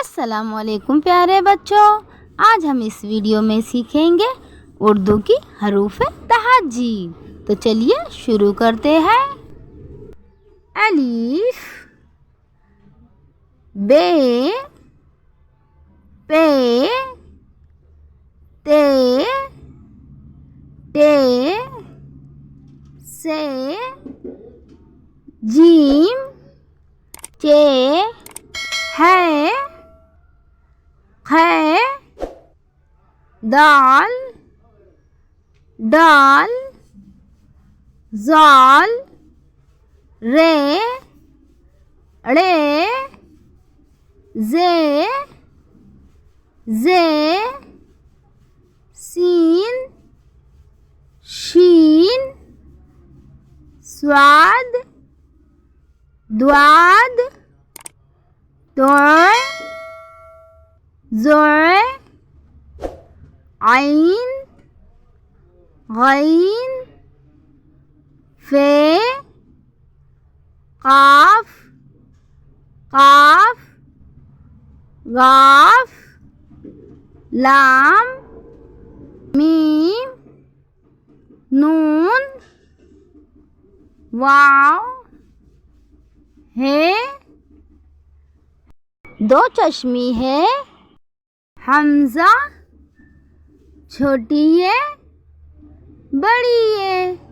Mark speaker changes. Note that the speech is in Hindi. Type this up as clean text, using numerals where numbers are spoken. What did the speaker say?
Speaker 1: अस्सलामुअलैकुम प्यारे बच्चों, आज हम इस वीडियो में सीखेंगे उर्दू की हरूफ तहज्जी। तो चलिए शुरू करते हैं। अलीफ, बे, पे, ते, टे, से, जीम, चे, है, खे, दाल, डाल, जाल, रे, ड़े, जे, सीन, शीन, स्वाद, द्वाद, तोय, जोय, आइन, गईन, फे, काफ, काफ, गाफ, लाम, मीम, नून, वाव, है, दो चश्मी है, हमजा, छोटी है, बड़ी है।